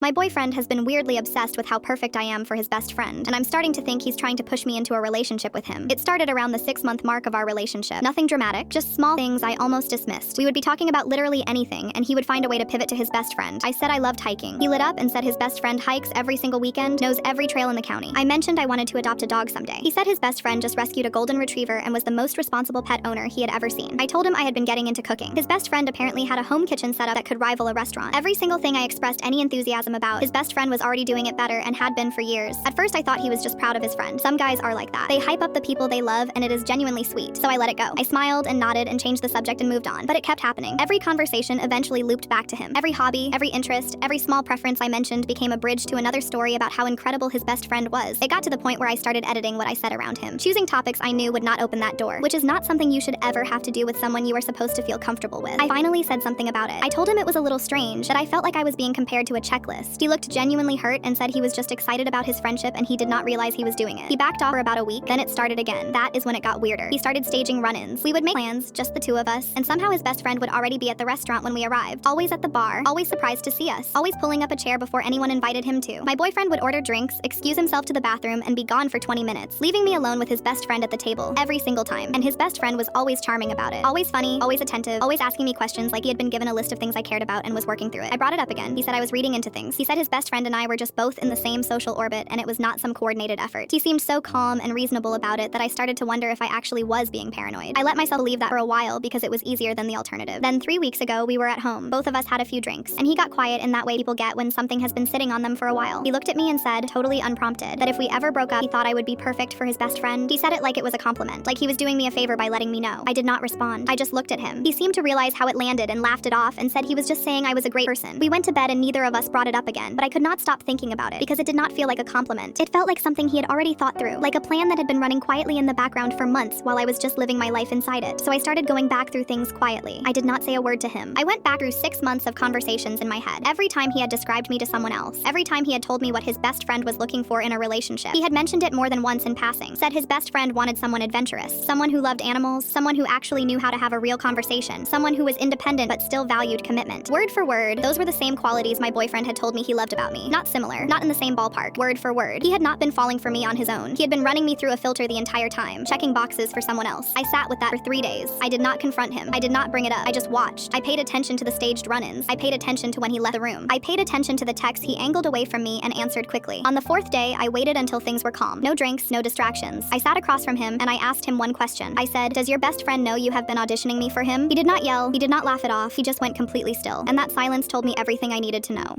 My boyfriend has been weirdly obsessed with how perfect I am for his best friend, and I'm starting to think he's trying to push me into a relationship with him. It started around the 6-month mark of our relationship. Nothing dramatic, just small things I almost dismissed. We would be talking about literally anything, and he would find a way to pivot to his best friend. I said I loved hiking. He lit up and said his best friend hikes every single weekend, knows every trail in the county. I mentioned I wanted to adopt a dog someday. He said his best friend just rescued a golden retriever and was the most responsible pet owner he had ever seen. I told him I had been getting into cooking. His best friend apparently had a home kitchen setup that could rival a restaurant. Every single thing I expressed any enthusiasm about, his best friend was already doing it better and had been for years. At first I thought he was just proud of his friend. Some guys are like that. They hype up the people they love and it is genuinely sweet. So I let it go. I smiled and nodded and changed the subject and moved on. But it kept happening. Every conversation eventually looped back to him. Every hobby, every interest, every small preference I mentioned became a bridge to another story about how incredible his best friend was. It got to the point where I started editing what I said around him, choosing topics I knew would not open that door, which is not something you should ever have to do with someone you are supposed to feel comfortable with. I finally said something about it. I told him it was a little strange, that I felt like I was being compared to a checklist. He looked genuinely hurt and said he was just excited about his friendship and he did not realize he was doing it. He backed off for about a week, then it started again. That is when it got weirder. He started staging run-ins. We would make plans, just the two of us, and somehow his best friend would already be at the restaurant when we arrived. Always at the bar, always surprised to see us, always pulling up a chair before anyone invited him to. My boyfriend would order drinks, excuse himself to the bathroom, and be gone for 20 minutes, leaving me alone with his best friend at the table, every single time. And his best friend was always charming about it. Always funny, always attentive, always asking me questions like he had been given a list of things I cared about and was working through it. I brought it up again. He said I was reading into things. He said his best friend and I were just both in the same social orbit and it was not some coordinated effort. He seemed so calm and reasonable about it that I started to wonder if I actually was being paranoid. I let myself believe that for a while because it was easier than the alternative. Then 3 weeks ago, we were at home. Both of us had a few drinks, and he got quiet in that way people get when something has been sitting on them for a while. He looked at me and said, totally unprompted, that if we ever broke up, he thought I would be perfect for his best friend. He said it like it was a compliment, like he was doing me a favor by letting me know. I did not respond. I just looked at him. He seemed to realize how it landed and laughed it off and said he was just saying I was a great person. We went to bed and neither of us brought it up again, but I could not stop thinking about it because it did not feel like a compliment. It felt like something he had already thought through, like a plan that had been running quietly in the background for months while I was just living my life inside it. So I started going back through things quietly. I did not say a word to him. I went back through 6 months of conversations in my head. Every time he had described me to someone else, every time he had told me what his best friend was looking for in a relationship. He had mentioned it more than once in passing, said his best friend wanted someone adventurous, someone who loved animals, someone who actually knew how to have a real conversation, someone who was independent but still valued commitment. Word for word, those were the same qualities my boyfriend had told me he loved about me. Not similar, not in the same ballpark. Word for word. He had not been falling for me on his own. He had been running me through a filter the entire time, checking boxes for someone else. I sat with that for 3 days. I did not confront him. I did not bring it up. I just watched. I paid attention to the staged run-ins. I paid attention to when he left the room. I paid attention to the texts he angled away from me and answered quickly. On the 4th day, I waited until things were calm. No drinks, no distractions. I sat across from him and I asked him one question. I said, "Does your best friend know you have been auditioning me for him?" He did not yell. He did not laugh it off. He just went completely still. And that silence told me everything I needed to know.